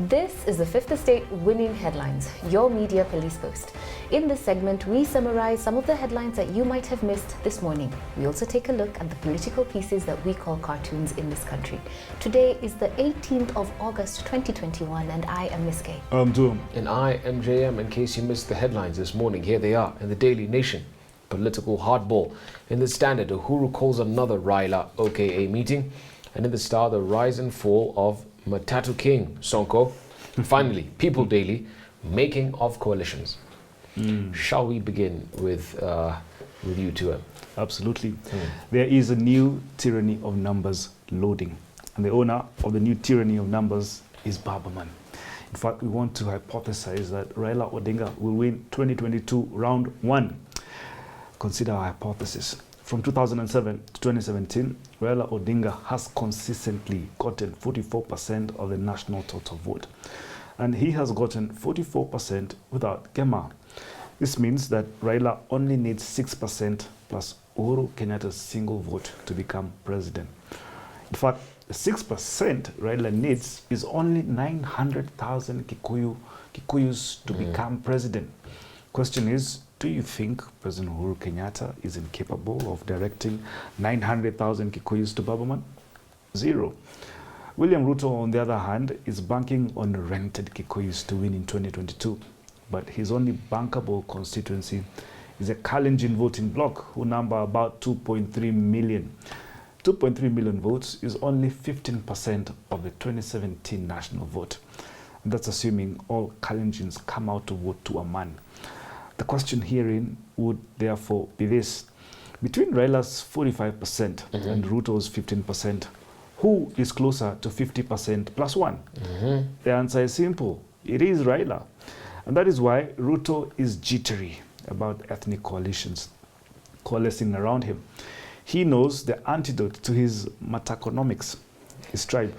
This is the Fifth Estate Winning Headlines, your media police post. In this segment, we summarize some of the headlines that you might have missed this morning. We also take a look at the political pieces that we call cartoons in this country. Today is the 18th of August 2021, and I am Miss K. I'm Doom. And I am JM. In case you missed the headlines this morning, here they are in the Daily Nation. Political hardball. In the Standard, Uhuru calls another Raila OKA meeting. And in the Star, the rise and fall of Matatu King, Sonko. Finally, People Daily, making of coalitions. Shall we begin with you two? Absolutely. There is a new tyranny of numbers loading. And the owner of the new tyranny of numbers is Babaman. In fact, we want to hypothesize that Raila Odinga will win 2022 round 1. Consider our hypothesis. From 2007 to 2017, Raila Odinga has consistently gotten 44% of the national total vote. And he has gotten 44% without Gema. This means that Raila only needs 6% plus Uhuru Kenyatta's single vote to become president. In fact, the 6% Raila needs is only 900,000 Kikuyus to become president. Question is, do you think President Uhuru Kenyatta is incapable of directing 900,000 Kikuyus to Babaman? Zero. William Ruto, on the other hand, is banking on rented Kikuyus to win in 2022. But his only bankable constituency is a Kalenjin voting bloc who number about 2.3 million. 2.3 million votes is only 15% of the 2017 national vote. And that's assuming all Kalenjins come out to vote to a man. The question herein would therefore be this. Between Raila's 45% and Ruto's 15%, who is closer to 50% plus 1? The answer is simple. It is Raila. And that is why Ruto is jittery about ethnic coalitions coalescing around him. He knows the antidote to his mataconomics, his tribe.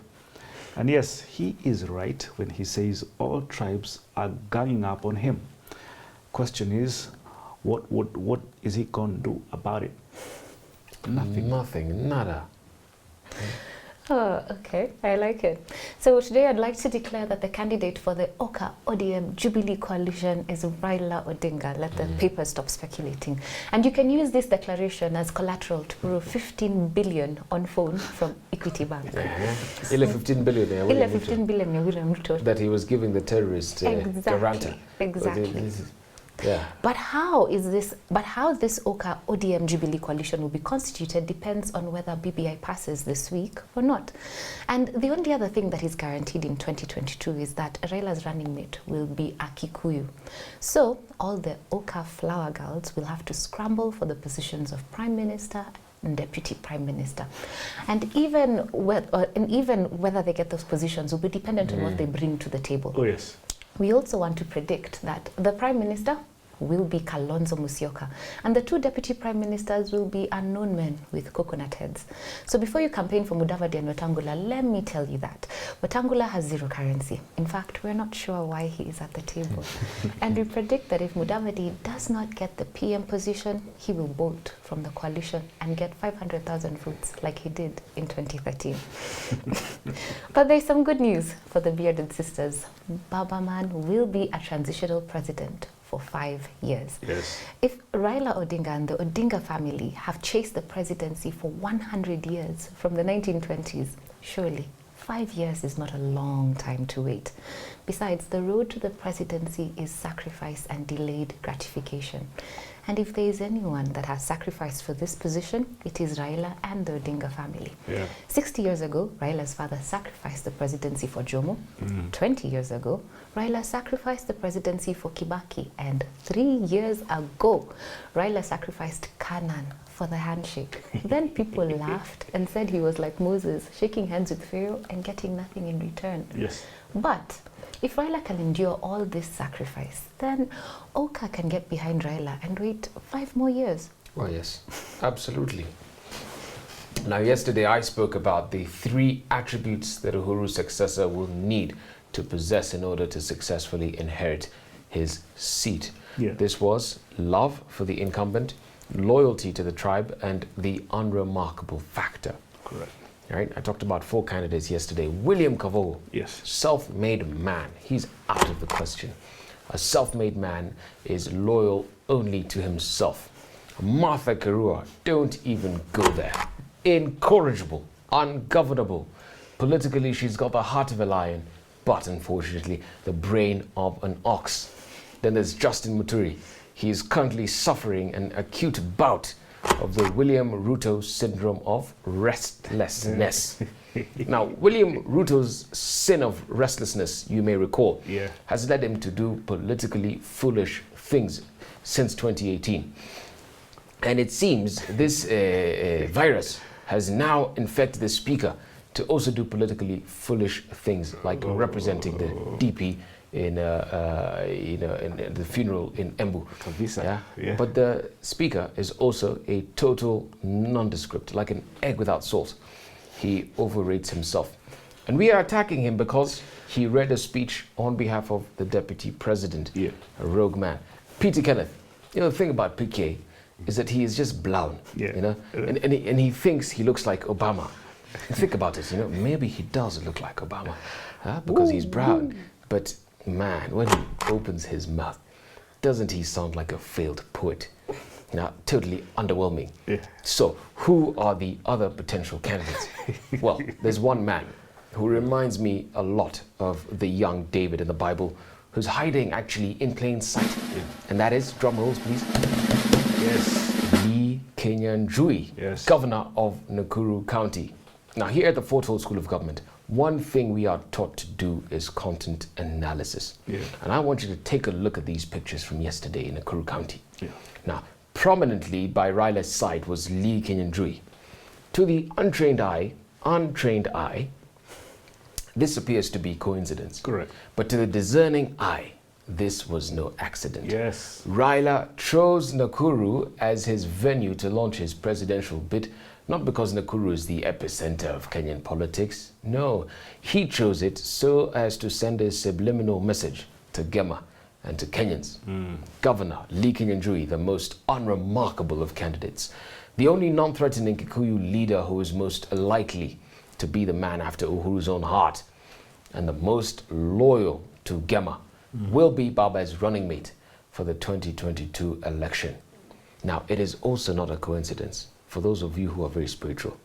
And yes, he is right when he says all tribes are ganging up on him. Question is, what is he going to do about it? Nothing. Nothing, nada. Oh, okay. I like it. So today I'd like to declare that the candidate for the Oka ODM Jubilee coalition is Raila Odinga. Let the papers stop speculating. And you can use this declaration as collateral to borrow 15 billion on phone from Equity Bank. 15 billion. 15 billion William Ruto. That he was giving the terrorist guarantor. Exactly. Yeah. But how this Oka ODM Jubilee coalition will be constituted depends on whether BBI passes this week or not. And the only other thing that is guaranteed in 2022 is that Raila's running mate will be a Kikuyu. So all the Oka flower girls will have to scramble for the positions of Prime Minister and Deputy Prime Minister. And even whether they get those positions will be dependent on what they bring to the table. Oh, yes. We also want to predict that the Prime Minister will be Kalonzo Musyoka, and the two Deputy Prime Ministers will be unknown men with coconut heads. So before you campaign for Mudavadi and Wetangula, let me tell you that Wetangula has zero currency. In fact, we're not sure why he is at the table. And we predict that if Mudavadi does not get the PM position, he will bolt from the coalition and get 500,000 votes like he did in 2013. But there's some good news for the bearded sisters. Babaman will be a transitional president for 5 years. Yes. If Raila Odinga and the Odinga family have chased the presidency for 100 years from the 1920s, surely 5 years is not a long time to wait. Besides, the road to the presidency is sacrifice and delayed gratification. And if there is anyone that has sacrificed for this position, it is Raila and the Odinga family. Yeah. 60 years ago, Raila's father sacrificed the presidency for Jomo. 20 years ago, Raila sacrificed the presidency for Kibaki. And 3 years ago, Raila sacrificed Canaan for the handshake. Then people laughed and said he was like Moses, shaking hands with Pharaoh and getting nothing in return. Yes. But if Raila can endure all this sacrifice, then Oka can get behind Raila and wait 5 more years. Oh, yes, absolutely. Now, yesterday I spoke about the 3 attributes that Uhuru's successor will need to possess in order to successfully inherit his seat. Yeah. This was love for the incumbent, loyalty to the tribe, and the unremarkable factor. Correct. Right? I talked about 4 candidates yesterday. William Kavogo, Yes. self-made man. He's out of the question. A self-made man is loyal only to himself. Martha Karua, don't even go there. Incorrigible, ungovernable. Politically, she's got the heart of a lion, but unfortunately, the brain of an ox. Then there's Justin Muturi. He is currently suffering an acute bout of the William Ruto syndrome of restlessness. Now, William Ruto's sin of restlessness, you may recall, has led him to do politically foolish things since 2018. And it seems this virus has now infected the speaker to also do politically foolish things, like representing the DP in the funeral in Embu. Yeah. But the speaker is also a total nondescript, like an egg without salt. He overrates himself. And we are attacking him because he read a speech on behalf of the deputy president, a rogue man. Peter Kenneth, the thing about PK is that he is just blown, and he thinks he looks like Obama. Think about it, maybe he does look like Obama because he's brown. But man, when he opens his mouth, doesn't he sound like a failed poet? Now, totally underwhelming. So, who are the other potential candidates? Well, there's one man who reminds me a lot of the young David in the Bible, who's hiding actually in plain sight. And that is, drum rolls please. Yes. Lee Kenyan-Njui, governor of Nakuru County. Now, here at the Fort Hall School of Government, one thing we are taught to do is content analysis. And I want you to take a look at these pictures from yesterday in Nakuru County. Now, prominently by Raila's side was Lee Kenyan-Njui. To the untrained eye, this appears to be coincidence. Correct. But to the discerning eye, this was no accident. Yes. Raila chose Nakuru as his venue to launch his presidential bid, not because Nakuru is the epicenter of Kenyan politics. No, he chose it so as to send a subliminal message to Gema and to Kenyans. Governor Lee Kenyan-Njui, the most unremarkable of candidates, the only non-threatening Kikuyu leader who is most likely to be the man after Uhuru's own heart, and the most loyal to Gema, will be Baba's running mate for the 2022 election. Now, it is also not a coincidence, for those of you who are very spiritual,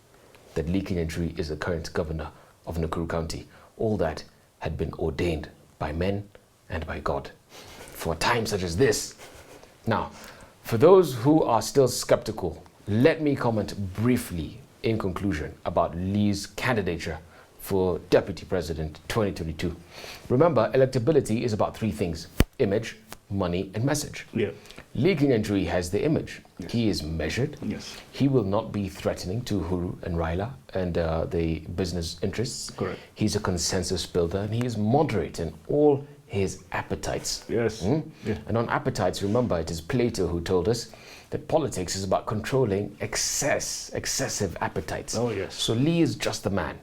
that Lee Kenyan-Njui is the current governor of Nakuru County. All that had been ordained by men and by God for a time such as this. Now, for those who are still skeptical, let me comment briefly in conclusion about Lee's candidature for Deputy President 2022. Remember, electability is about 3 things: image, money, and message. Lee Kenyan-Njui has the image. He is measured. He will not be threatening to Uhuru and Raila and the business interests. Correct. He's a consensus builder, and he is moderate in all his appetites. And on appetites, remember, it is Plato who told us that politics is about controlling excessive appetites. So Lee is just the man.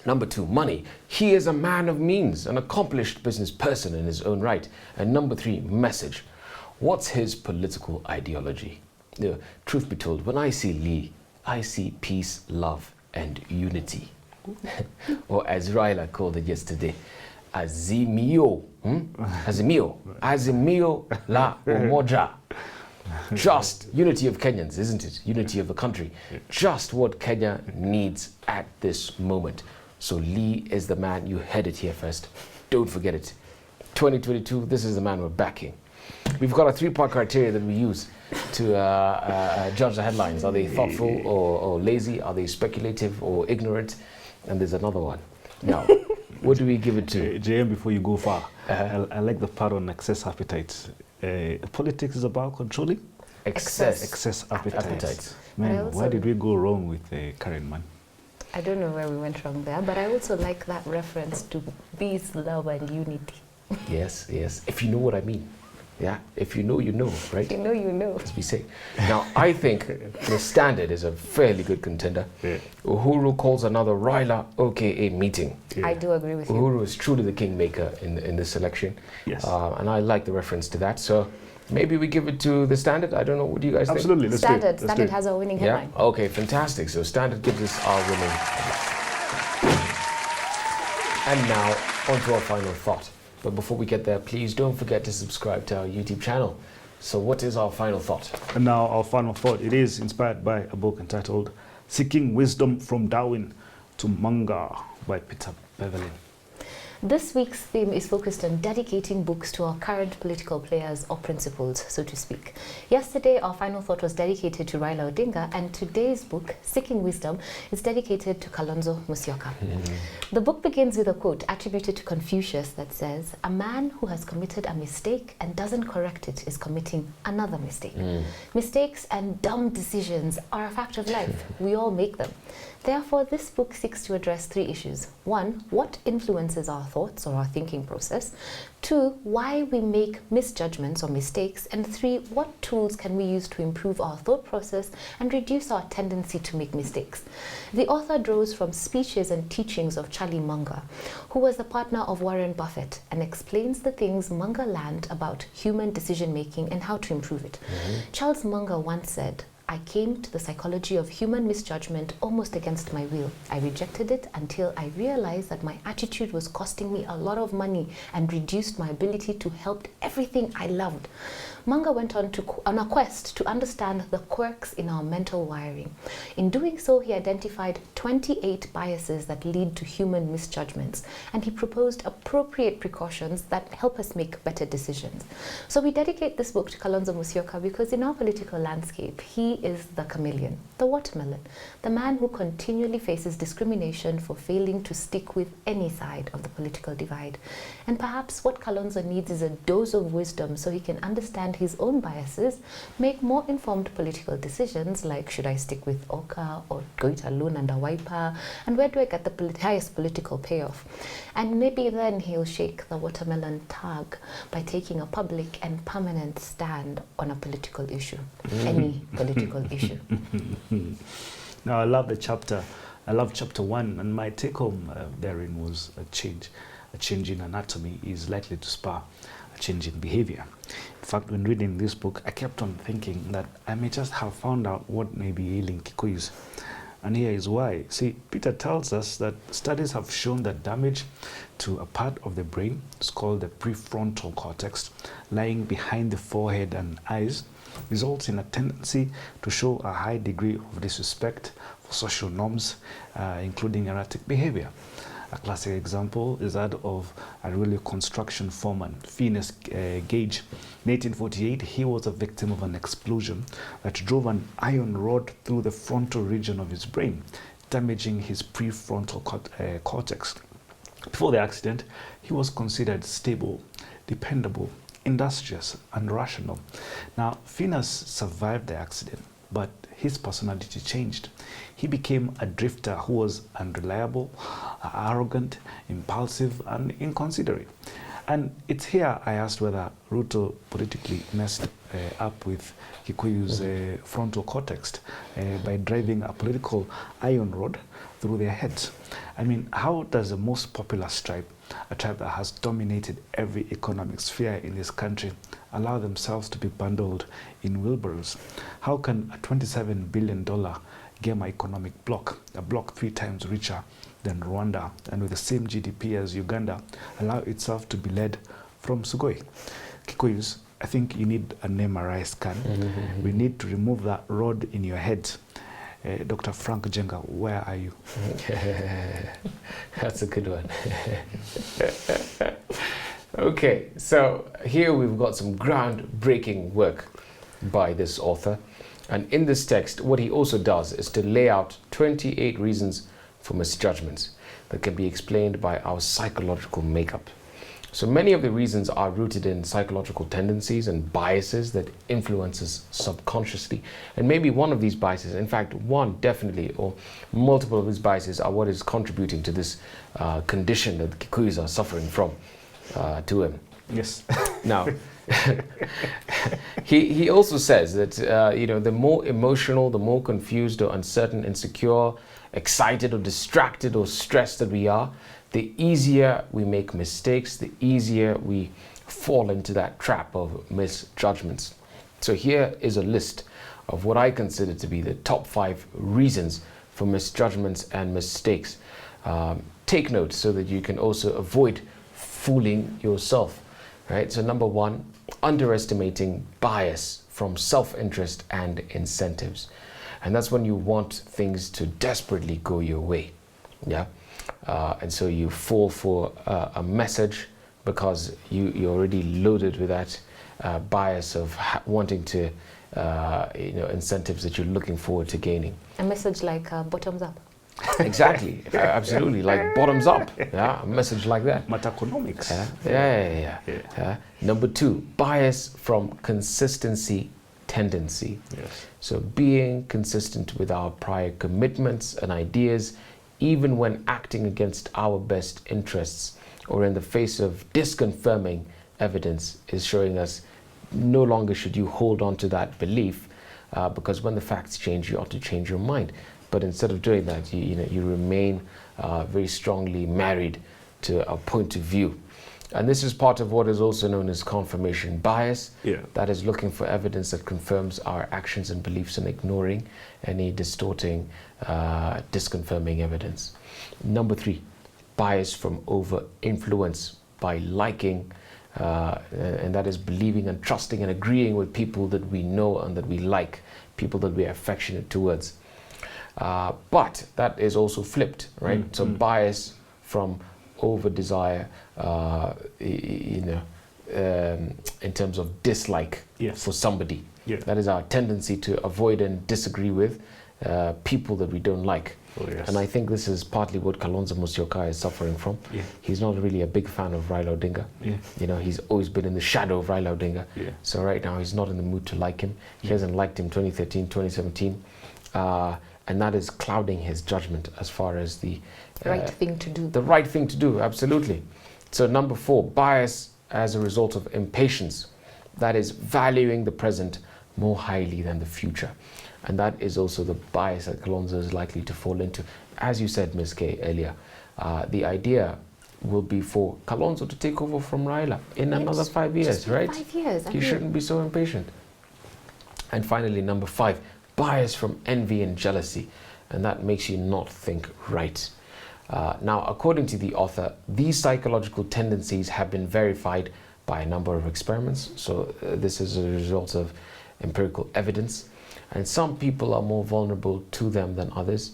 Number 2, money. He is a man of means, an accomplished business person in his own right. And number 3, message. What's his political ideology? Truth be told, when I see Lee, I see peace, love, and unity. Or as Raila called it yesterday, Azimio. Azimio la umoja. Just unity of Kenyans, isn't it? Unity of the country. Just what Kenya needs at this moment. So Lee is the man. You heard it here first. Don't forget it. 2022, this is the man we're backing. We've got a 3-part criteria that we use to judge the headlines. Are they thoughtful or lazy? Are they speculative or ignorant? And there's another one. Now, what do we give it to? JM, before you go far, I like the part on excess appetite. Politics is about controlling excess appetites. Man, why did we go wrong with the current man? I don't know where we went wrong there, but I also like that reference to peace, love, and unity. Yes. If you know what I mean. If you know, you know, right? You know, you know. As we say. Now, I think the Standard is a fairly good contender. Uhuru calls another Raila OKA meeting. I do agree with you. Uhuru is truly the kingmaker in this election. And I like the reference to that. So maybe we give it to the Standard. I don't know. What do you guys think? Absolutely. Let's do it. Standard. Let's do Standard it. has a winning Yeah. headline. Okay. Fantastic. So Standard gives us our winning. And now on to our final thought. But before we get there, please don't forget to subscribe to our YouTube channel. So what is our final thought? And now our final thought. It is inspired by a book entitled Seeking Wisdom from Darwin to Manga by Peter Beverly. This week's theme is focused on dedicating books to our current political players or principals, so to speak. Yesterday, our final thought was dedicated to Raila Odinga, and today's book, Seeking Wisdom, is dedicated to Kalonzo Musyoka. The book begins with a quote attributed to Confucius that says, "A man who has committed a mistake and doesn't correct it is committing another mistake." Mistakes and dumb decisions are a fact of life. We all make them. Therefore, this book seeks to address three issues. One, what influences our thoughts or our thinking process? Two, why we make misjudgments or mistakes? And three, what tools can we use to improve our thought process and reduce our tendency to make mistakes? The author draws from speeches and teachings of Charlie Munger, who was a partner of Warren Buffett, and explains the things Munger learned about human decision-making and how to improve it. Charles Munger once said, "I came to the psychology of human misjudgment almost against my will. I rejected it until I realized that my attitude was costing me a lot of money and reduced my ability to help everything I loved." Munger went on a quest to understand the quirks in our mental wiring. In doing so, he identified 28 biases that lead to human misjudgments, and he proposed appropriate precautions that help us make better decisions. So we dedicate this book to Kalonzo Musyoka because in our political landscape, he is the chameleon, the watermelon, the man who continually faces discrimination for failing to stick with any side of the political divide. And perhaps what Kalonzo needs is a dose of wisdom so he can understand his own biases, make more informed political decisions like should I stick with Oka or go it alone under Wiper, and where do I get the highest political payoff? And maybe then he'll shake the watermelon tag by taking a public and permanent stand on a political issue, any political issue. Now, I love the chapter. I love chapter 1, and my take-home therein was a change. A change in anatomy is likely to spur a change in behavior. In fact, when reading this book, I kept on thinking that I may just have found out what may be ailing Kikuyus. And here is why. See, Peter tells us that studies have shown that damage to a part of the brain, it's called the prefrontal cortex, lying behind the forehead and eyes, results in a tendency to show a high degree of disrespect for social norms, including erratic behavior. A classic example is that of a railway construction foreman, Phineas Gage. In 1848, he was a victim of an explosion that drove an iron rod through the frontal region of his brain, damaging his prefrontal cortex. Before the accident, he was considered stable, dependable, industrious, and rational. Now, Phineas survived the accident, but his personality changed. He became a drifter who was unreliable, arrogant, impulsive, and inconsiderate. And it's here I asked whether Ruto politically messed up with Kikuyu's frontal cortex by driving a political iron rod through their heads. I mean, how does the most popular tribe, a tribe that has dominated every economic sphere in this country, allow themselves to be bundled in wheelbarrows? How can a $27 billion Gema economic bloc, a bloc 3 times richer than Rwanda and with the same GDP as Uganda, allow itself to be led from Sugoi? Kikuyus, I think you need an MRI scan. We need to remove that rod in your head. Dr. Frank Jenga, where are you? That's a good one. Okay, so here we've got some groundbreaking work by this author. And in this text, what he also does is to lay out 28 reasons for misjudgments that can be explained by our psychological makeup. So many of the reasons are rooted in psychological tendencies and biases that influence us subconsciously. And maybe one of these biases, in fact, one definitely, or multiple of these biases are what is contributing to this condition that Kikuyus are suffering from to him. Yes. Now, he also says that, the more emotional, the more confused or uncertain, insecure, excited or distracted or stressed that we are, the easier we make mistakes, the easier we fall into that trap of misjudgments. So here is a list of what I consider to be the top 5 reasons for misjudgments and mistakes. Take note so that you can also avoid fooling yourself, right? So number 1, underestimating bias from self-interest and incentives. And that's when you want things to desperately go your way, yeah? And so you fall for a message because you're already loaded with that bias of wanting to, incentives that you're looking forward to gaining. A message like bottoms up. Exactly, absolutely, like bottoms up, yeah, a message like that. Metaconomics. Yeah. Number 2, bias from consistency tendency. Yes. So being consistent with our prior commitments and ideas, even when acting against our best interests or in the face of disconfirming evidence, is showing us no longer should you hold on to that belief, because when the facts change, you ought to change your mind. But instead of doing that, you remain very strongly married to a point of view. And this is part of what is also known as confirmation bias. Yeah. That is looking for evidence that confirms our actions and beliefs and ignoring any distorting, disconfirming evidence. Number 3, bias from over-influence by liking, and that is believing and trusting and agreeing with people that we know and that we like, people that we are affectionate towards. But that is also flipped, right? So bias from over desire, in terms of dislike for somebody. Yeah. That is our tendency to avoid and disagree with people that we don't like. Oh, yes. And I think this is partly what Kalonzo Musyoka is suffering from. Yeah. He's not really a big fan of Raila Odinga. Yeah. He's always been in the shadow of Raila Odinga. Yeah. So right now he's not in the mood to like him. He hasn't liked him 2013, 2017. And that is clouding his judgment as far as the right thing to do. The right thing to do, absolutely. So number 4, bias as a result of impatience. That is valuing the present more highly than the future. And that is also the bias that Kalonzo is likely to fall into. As you said, Ms. K, earlier, the idea will be for Kalonzo to take over from Raila in another 5 years, right? 5 years. He shouldn't be so impatient. And finally, number 5, bias from envy and jealousy. And that makes you not think right. Now, according to the author, these psychological tendencies have been verified by a number of experiments. So this is a result of empirical evidence. And some people are more vulnerable to them than others,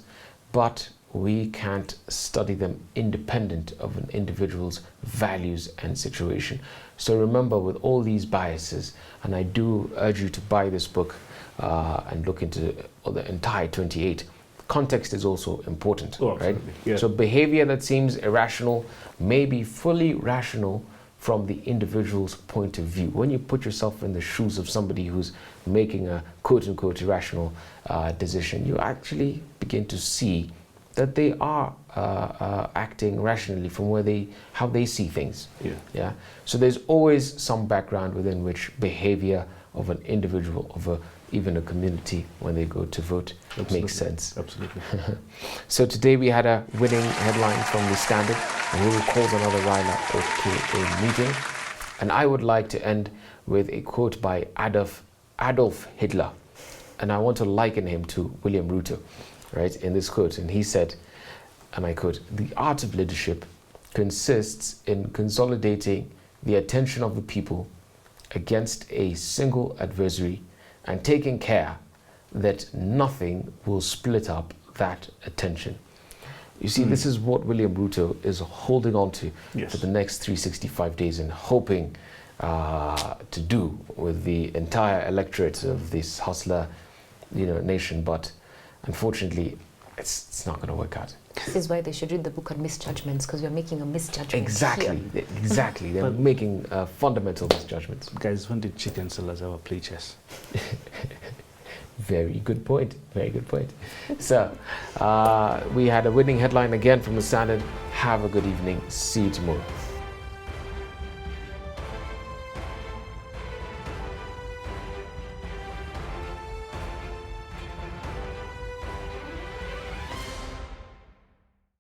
but we can't study them independent of an individual's values and situation. So remember, with all these biases, and I do urge you to buy this book and look into the entire 28, context is also important, right? Yeah. So behavior that seems irrational may be fully rational from the individual's point of view. When you put yourself in the shoes of somebody who's making a quote-unquote irrational decision, you actually begin to see that they are acting rationally from how they see things. Yeah. So there's always some background within which behavior of an individual, of even a community, when they go to vote, makes sense. Absolutely. So today we had a winning headline from the Standard, who recalls another Raila OKA meeting. And I would like to end with a quote by Adolf Hitler. And I want to liken him to William Ruto, right, in this quote. And he said, and I quote, "The art of leadership consists in consolidating the attention of the people against a single adversary and taking care that nothing will split up that attention." You see, this is what William Ruto is holding on to for the next 365 days and hoping to do with the entire electorate of this hustler, nation. But unfortunately, it's not going to work out. This is why they should read the book on misjudgments, because we're making a misjudgment. Exactly, here. exactly. They're making fundamental misjudgments. Guys, when did chicken sellers ever play chess? Very good point. Very good point. So, we had a winning headline again from the Standard. Have a good evening. See you tomorrow.